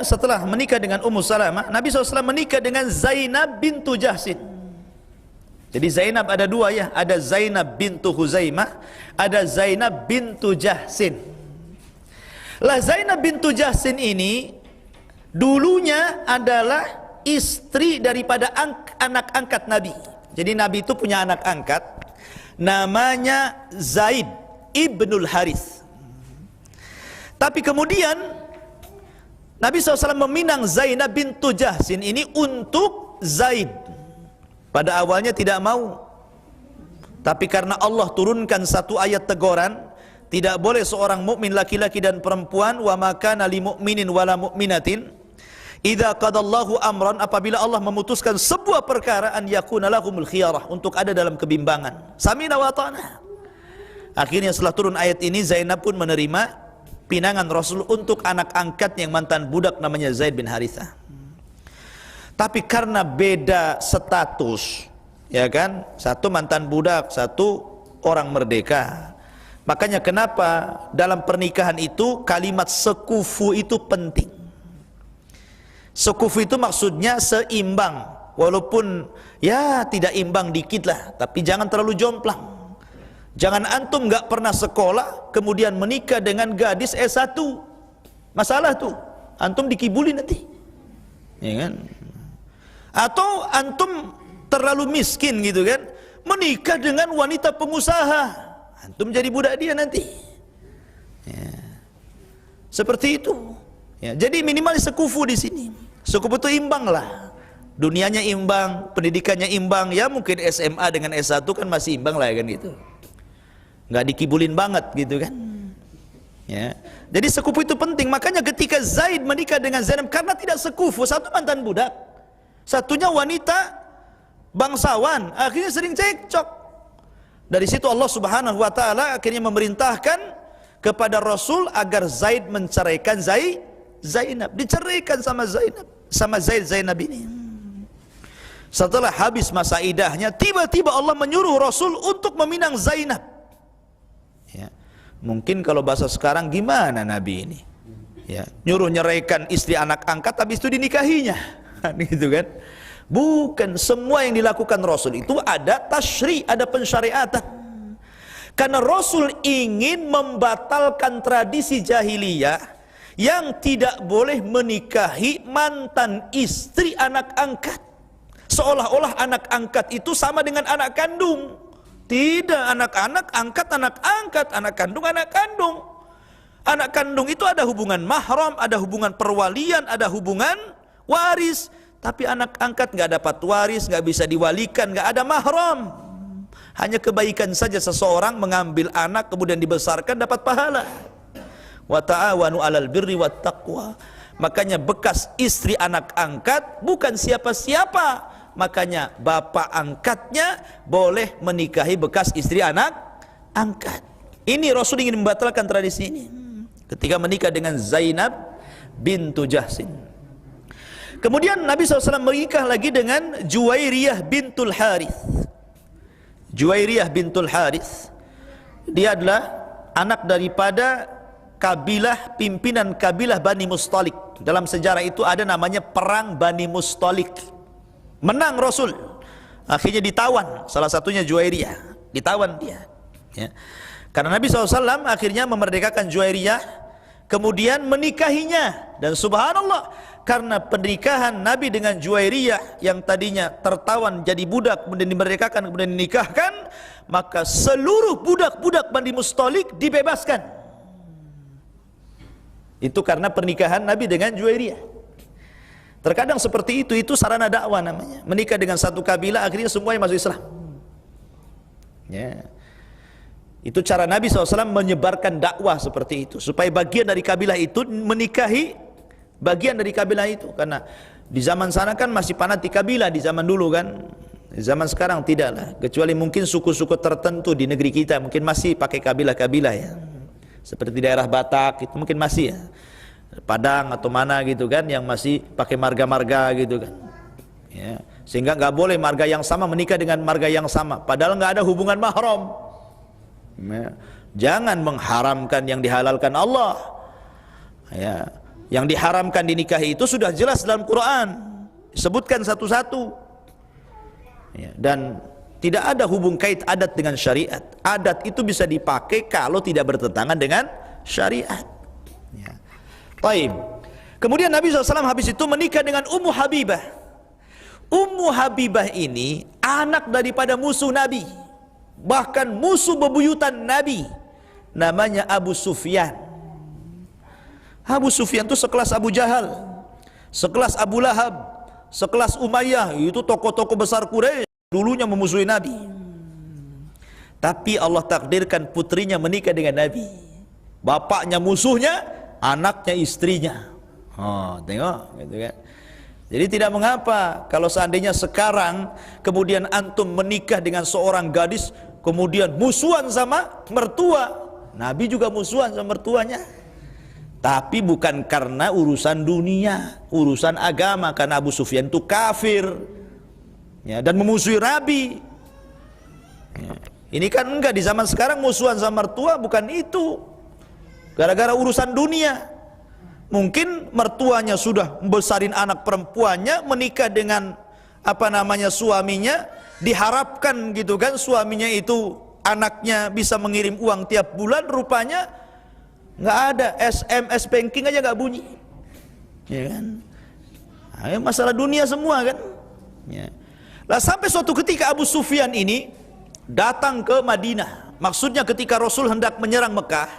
setelah menikah dengan Ummu Salamah, Nabi SAW menikah dengan Zainab bintu Jahsin. Jadi Zainab ada dua ya, ada Zainab bintu Huzaimah, ada Zainab bintu Jahsin. Lah Zainab bintu Jahsin ini dulunya adalah istri daripada anak angkat Nabi. Jadi Nabi itu punya anak angkat, namanya Zaid ibnul Harith. Tapi kemudian Nabi SAW meminang Zainab bintu Jahsin ini untuk Zaid. Pada awalnya tidak mau, tapi karena Allah turunkan satu ayat teguran, tidak boleh seorang mukmin laki-laki dan perempuan, wa ma kana lil mu'minin wala mu'minatin idza qadallahu amran, apabila Allah memutuskan sebuah perkara, an yakuna lahumul khiyarah, untuk ada dalam kebimbangan. Samina wa ta'na. Akhirnya setelah turun ayat ini, Zainab pun menerima pinangan Rasul untuk anak angkat yang mantan budak namanya Zaid bin Harithah. Tapi karena beda status, ya kan, satu mantan budak, satu orang merdeka, makanya kenapa dalam pernikahan itu kalimat sekufu itu penting. Sekufu itu maksudnya seimbang, walaupun ya tidak imbang dikit lah, tapi jangan terlalu jomplang. Jangan antum nggak pernah sekolah kemudian menikah dengan gadis S1, masalah tuh, antum dikibuli nanti, ya kan? Atau antum terlalu miskin gitu kan, menikah dengan wanita pengusaha, antum jadi budak dia nanti, ya. Seperti itu. Ya, jadi minimal sekufu di sini. Sekufu itu imbang lah. Dunianya imbang, pendidikannya imbang. Ya mungkin SMA dengan S1 kan masih imbang lah ya kan gitu. Nggak dikibulin banget gitu kan. Ya. Jadi sekufu itu penting. Makanya ketika Zaid menikah dengan Zainab, karena tidak sekufu, satu mantan budak, satunya wanita bangsawan, akhirnya sering cekcok. Dari situ Allah Subhanahu wa taala akhirnya memerintahkan kepada Rasul agar Zaid menceraikan Zainab, diceraikan sama Zainab ini. Setelah habis masa idahnya, tiba-tiba Allah menyuruh Rasul untuk meminang Zainab. Ya. Mungkin kalau bahasa sekarang gimana Nabi ini? Ya, nyuruh nyeraikan istri anak angkat, habis itu dinikahinya, gitu kan? Bukan, semua yang dilakukan Rasul itu ada tasyri', ada pensyariatan. Karena Rasul ingin membatalkan tradisi jahiliyah yang tidak boleh menikahi mantan istri anak angkat. Seolah-olah anak angkat itu sama dengan anak kandung. Tidak, anak-anak angkat, anak angkat, anak kandung, anak kandung. Anak kandung itu ada hubungan mahram, ada hubungan perwalian, ada hubungan waris. Tapi anak angkat nggak dapat waris, nggak bisa diwalikan, nggak ada mahram. Hanya kebaikan saja seseorang mengambil anak kemudian dibesarkan dapat pahala. Wa ta'awanu 'alal birri wat taqwa. Makanya bekas istri anak angkat bukan siapa-siapa. Makanya bapak angkatnya boleh menikahi bekas istri anak angkat. Ini Rasul ingin membatalkan tradisi ini ketika menikah dengan Zainab bintu Jahsin. Kemudian Nabi SAW menikah lagi dengan Juwairiyah bintul Harith. Juwairiyah bintul Harith, dia adalah anak daripada kabilah, pimpinan kabilah Bani Mustalik. Dalam sejarah itu ada namanya perang Bani Mustalik. Menang Rasul, akhirnya ditawan, salah satunya Juwairiyah, ditawan dia, ya. Karena Nabi SAW akhirnya memerdekakan Juwairiyah, kemudian menikahinya. Dan subhanallah, karena pernikahan Nabi dengan Juwairiyah yang tadinya tertawan jadi budak, kemudian dimerdekakan, kemudian dinikahkan, maka seluruh budak-budak Bani Mustalik dibebaskan. Itu karena pernikahan Nabi dengan Juwairiyah. Terkadang seperti itu sarana dakwah namanya. Menikah dengan satu kabilah, akhirnya semuanya masuk Islam. Ya. Itu cara Nabi SAW menyebarkan dakwah seperti itu, supaya bagian dari kabilah itu menikahi bagian dari kabilah itu. Karena di zaman sana kan masih fanatik kabilah di zaman dulu kan. Di zaman sekarang tidaklah, kecuali mungkin suku-suku tertentu di negeri kita mungkin masih pakai kabilah-kabilah ya. Seperti daerah Batak itu mungkin masih ya. Padang atau mana gitu kan, yang masih pakai marga-marga gitu kan, ya. Sehingga nggak boleh marga yang sama menikah dengan marga yang sama, padahal nggak ada hubungan mahram, ya. Jangan mengharamkan yang dihalalkan Allah, ya. Yang diharamkan dinikahi itu sudah jelas dalam Quran, sebutkan satu-satu, ya. Dan tidak ada hubung kait adat dengan syariat. Adat itu bisa dipakai kalau tidak bertentangan dengan syariat, ya. Baik. Kemudian Nabi SAW habis itu menikah dengan Ummu Habibah. Ummu Habibah ini anak daripada musuh Nabi, bahkan musuh bebuyutan Nabi, namanya Abu Sufyan. Abu Sufyan itu sekelas Abu Jahal, sekelas Abu Lahab, sekelas Umayyah. Itu tokoh-tokoh besar Quraisy, dulunya memusuhi Nabi. Tapi Allah takdirkan putrinya menikah dengan Nabi. Bapaknya musuhnya, anaknya istrinya. Oh, tengok gitu kan. Jadi tidak mengapa kalau seandainya sekarang kemudian antum menikah dengan seorang gadis kemudian musuhan sama mertua. Nabi juga musuhan sama mertuanya. Tapi bukan karena urusan dunia, urusan agama, karena Abu Sufyan itu kafir, ya, dan memusuhi Nabi, ya. Ini kan enggak, di zaman sekarang musuhan sama mertua bukan itu gara-gara urusan dunia. Mungkin mertuanya sudah membesarin anak perempuannya, menikah dengan suaminya, diharapkan gitu kan suaminya itu anaknya bisa mengirim uang tiap bulan, rupanya nggak ada, SMS banking aja nggak bunyi, ya kan? Nah, masalah dunia semua kan, ya. Lah sampai suatu ketika Abu Sufyan ini datang ke Madinah, maksudnya ketika Rasul hendak menyerang Mekah,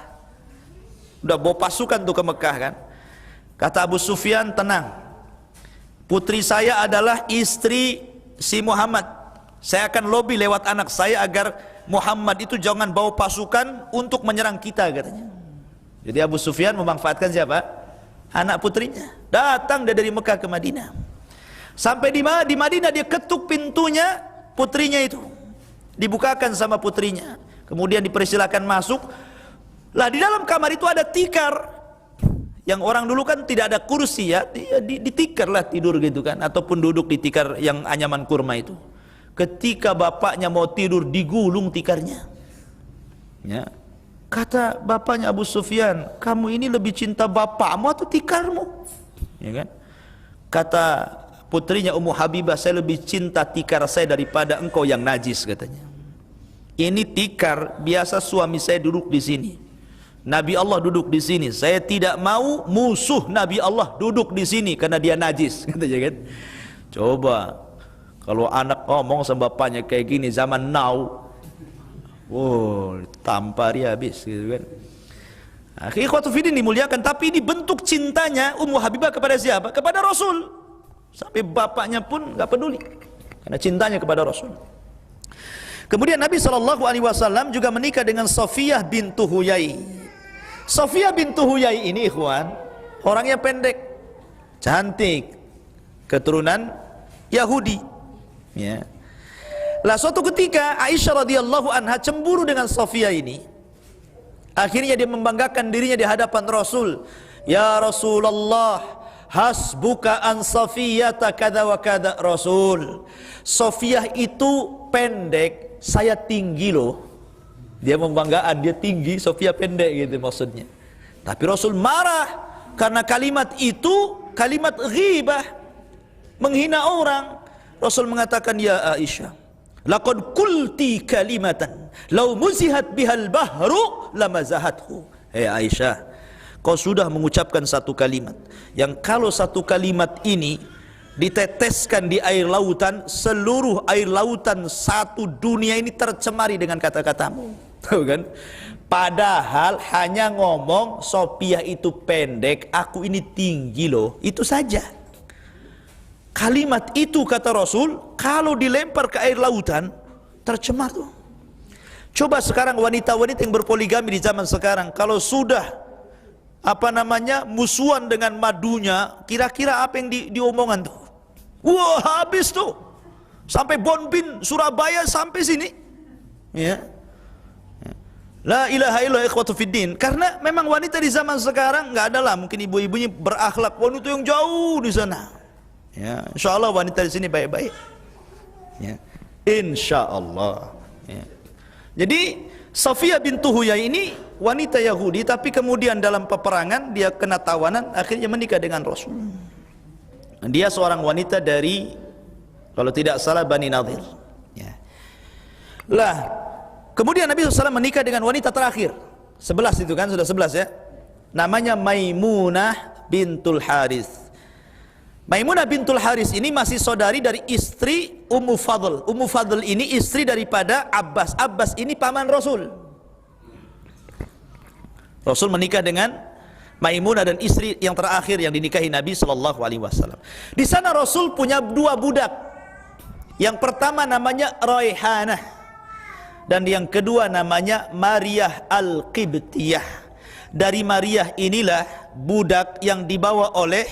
udah bawa pasukan tuh ke Mekah kan. Kata Abu Sufyan, tenang, putri saya adalah istri si Muhammad, saya akan lobby lewat anak saya agar Muhammad itu jangan bawa pasukan untuk menyerang kita, katanya. Jadi Abu Sufyan memanfaatkan siapa? Anak putrinya. Datang dari Mekah ke Madinah. Sampai di Madinah dia ketuk pintunya putrinya itu, dibukakan sama putrinya, kemudian dipersilakan masuk. Lah di dalam kamar itu ada tikar. Yang orang dulu kan tidak ada kursi, ya, di tikar lah tidur gitu kan, ataupun duduk di tikar yang anyaman kurma itu. Ketika bapaknya mau tidur, digulung tikarnya, ya. Kata bapaknya Abu Sufyan, kamu ini lebih cinta bapakmu atau tikarmu? Ya kan? Kata putrinya Ummu Habibah, saya lebih cinta tikar saya daripada engkau yang najis, katanya. Ini tikar biasa suami saya duduk di sini, Nabi Allah duduk di sini. Saya tidak mau musuh Nabi Allah duduk di sini karena dia najis, katanya kan. Coba kalau anak ngomong sama bapaknya kayak gini zaman now, tampar ya habis gitu kan. Ikhwatu fiddin dimuliakan, tapi ini bentuk cintanya Ummu Habibah kepada siapa? Kepada Rasul. Sampai bapaknya pun nggak peduli karena cintanya kepada Rasul. Kemudian Nabi SAW juga menikah dengan Safiyah bintu Huyai. Safiyah bintu Huyai ini, ikhwan, orangnya pendek, cantik, keturunan Yahudi, ya. Lah suatu ketika Aisyah radhiyallahu anha cemburu dengan Safiyah ini. Akhirnya dia membanggakan dirinya di hadapan Rasul. Ya Rasulullah, hasbuka an Safiyata kada wa kada. Rasul, Safiyah itu pendek, saya tinggi loh. Dia membanggakan, dia tinggi, Safiyah pendek gitu maksudnya. Tapi Rasul marah karena kalimat itu kalimat ghibah, menghina orang. Rasul mengatakan, ya Aisyah, laqad qulti kalimatan law muzihat bihal bahru lamazahathu. Hei Aisyah, kau sudah mengucapkan satu kalimat yang kalau satu kalimat ini diteteskan di air lautan, seluruh air lautan satu dunia ini tercemari dengan kata-katamu. Tahu kan? Padahal hanya ngomong Safiyah itu pendek, aku ini tinggi loh, itu saja. Kalimat itu kata Rasul kalau dilempar ke air lautan tercemar tuh. Coba sekarang wanita-wanita yang berpoligami di zaman sekarang, kalau sudah musuhan dengan madunya, kira-kira apa yang diomongan tuh? Wah, habis tuh. Sampai Bonbin Surabaya sampai sini. Ya. La ilaha illallah ikhwatu fiddin. Karena memang wanita di zaman sekarang nggak ada lah mungkin ibu-ibunya berakhlak, wanita yang jauh di sana. Ya, insyaallah wanita di sini baik-baik. Ya. Insyaallah. Ya. Jadi Safiyah bintu Huyai ini wanita Yahudi, tapi kemudian dalam peperangan dia kena tawanan, akhirnya menikah dengan Rasul. Dia seorang wanita dari, kalau tidak salah, Bani Nadir. Ya. Lah, kemudian Nabi SAW menikah dengan wanita terakhir, 11 itu kan, sudah 11 ya. Namanya Maimunah bintul Haris. Maimunah bintul Haris ini masih saudari dari istri Ummu Fadl. Ummu Fadl ini istri daripada Abbas. Abbas ini paman Rasul. Rasul menikah dengan Maimunah dan istri yang terakhir yang dinikahi Nabi SAW. Di sana Rasul punya 2 budak. Yang pertama namanya Raihanah, dan yang kedua namanya Maryah Al-Qibtiyah. Dari Maryah inilah budak yang dibawa oleh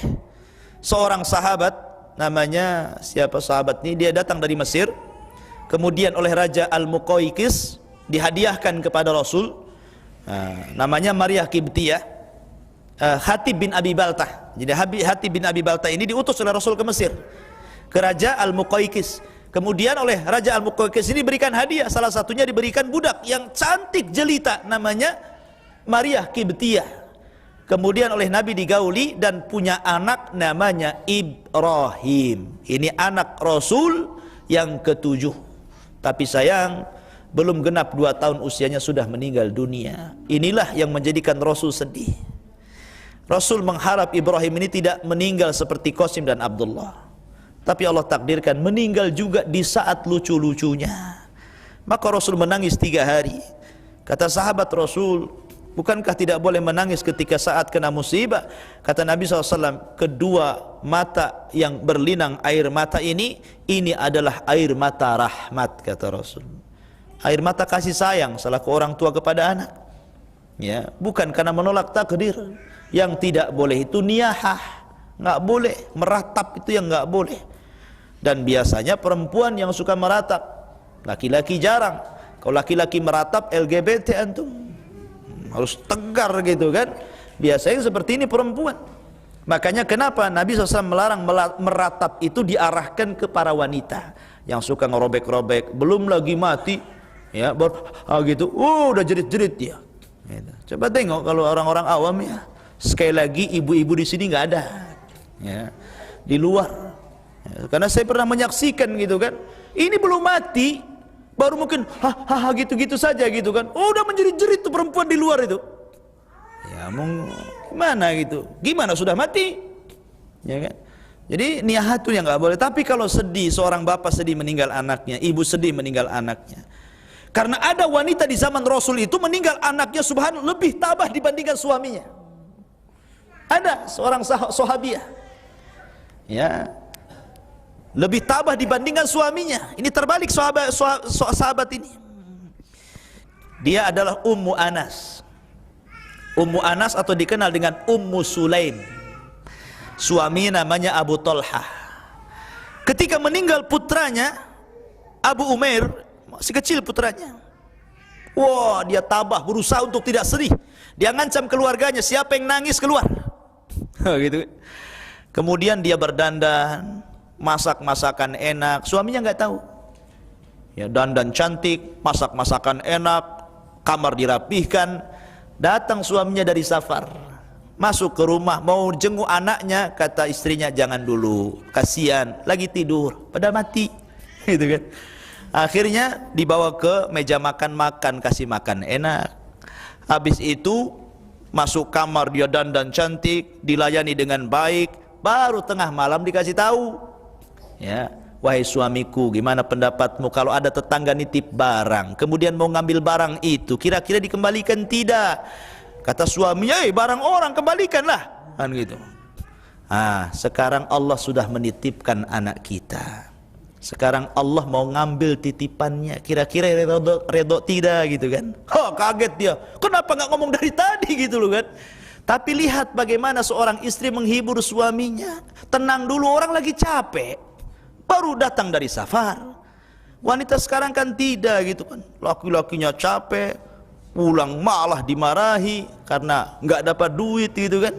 seorang sahabat, namanya siapa sahabat ini? Dia datang dari Mesir, kemudian oleh Raja Al-Muqawqis dihadiahkan kepada Rasul. Namanya Maryah Qibtiyah, Hatib bin Abi Baltah. Jadi Hatib bin Abi Baltah ini diutus oleh Rasul ke Mesir, ke Raja Al-Muqawqis. Kemudian oleh Raja Al-Muqawqis ini diberikan hadiah, salah satunya diberikan budak yang cantik jelita, namanya Maryah Qibtiyah. Kemudian oleh Nabi digauli dan punya anak namanya Ibrahim. Ini anak Rasul yang ke-7. Tapi sayang, belum genap 2 tahun usianya sudah meninggal dunia. Inilah yang menjadikan Rasul sedih. Rasul mengharap Ibrahim ini tidak meninggal seperti Qasim dan Abdullah, tapi Allah takdirkan meninggal juga di saat lucu-lucunya. Maka Rasul menangis 3 hari. Kata sahabat Rasul, bukankah tidak boleh menangis ketika saat kena musibah? Kata Nabi SAW, kedua mata yang berlinang air mata ini adalah air mata rahmat, kata Rasul. Air mata kasih sayang selaku orang tua kepada anak. Ya, bukan karena menolak takdir. Yang tidak boleh itu niyahah, nggak boleh meratap, itu yang nggak boleh. Dan biasanya perempuan yang suka meratap, laki-laki jarang. Kalau laki-laki meratap, LGBT antum harus tegar gitu kan. Biasanya seperti ini perempuan. Makanya kenapa Nabi SAW melarang meratap itu diarahkan ke para wanita yang suka ngerobek-robek, belum lagi mati ya, gitu, udah jerit-jerit dia. Gitu. Coba tengok kalau orang-orang awam ya. Sekali lagi ibu-ibu di sini nggak ada, ya, di luar. Ya, karena saya pernah menyaksikan gitu kan. Ini belum mati, baru mungkin gitu-gitu saja gitu kan. Oh, udah menjerit-jerit tuh perempuan di luar itu. Ya, mau gimana gitu? Gimana sudah mati? Ya kan? Jadi niat itu yang nggak boleh. Tapi kalau sedih, seorang bapak sedih meninggal anaknya, ibu sedih meninggal anaknya. Karena ada wanita di zaman Rasul itu meninggal anaknya, subhanallah, lebih tabah dibandingkan suaminya. Ada seorang sahabiah, ya, lebih tabah dibandingkan suaminya. Ini terbalik sahabat ini. Dia adalah Ummu Anas. Ummu Anas atau dikenal dengan Ummu Sulaim. Suami namanya Abu Talha. Ketika meninggal putranya Abu Umair, masih kecil putranya. Wah, dia tabah, berusaha untuk tidak sedih. Dia ngancam keluarganya, siapa yang nangis keluar. Gitu. Kemudian dia berdandan, masak masakan enak, suaminya nggak tahu. Ya, dandan cantik, masak masakan enak, kamar dirapihkan. Datang suaminya dari safar, masuk ke rumah mau jenguk anaknya, kata istrinya jangan dulu, kasihan lagi tidur, pada mati. Gitu kan. Akhirnya dibawa ke meja makan, kasih makan enak. Habis itu masuk kamar, dia dandan cantik, dilayani dengan baik. Baru tengah malam dikasih tahu, ya, wahai suamiku, gimana pendapatmu kalau ada tetangga nitip barang, kemudian mau ngambil barang itu, kira-kira dikembalikan tidak? Kata suami, barang orang kembalikanlah, kan gitu. Sekarang Allah sudah menitipkan anak kita. Sekarang Allah mau ngambil titipannya, kira-kira redho tidak gitu kan. Kaget dia, kenapa nggak ngomong dari tadi gitu loh kan. Tapi lihat bagaimana seorang istri menghibur suaminya. Tenang dulu, orang lagi capek, baru datang dari safar. Wanita sekarang kan tidak gitu kan, laki-lakinya capek, pulang malah dimarahi karena nggak dapat duit gitu kan,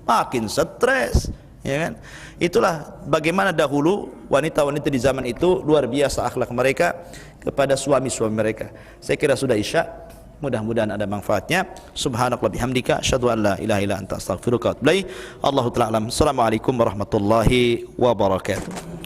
makin stres, ya kan. Itulah bagaimana dahulu wanita-wanita di zaman itu luar biasa akhlak mereka kepada suami-suami mereka. Saya kira sudah isya, mudah-mudahan ada manfaatnya. Subhanakallah bihamdika asyhadu an la ilaha illa anta astaghfiruka wa atubu ilaik. Allahu ta'ala alam. Assalamualaikum warahmatullahi wabarakatuh.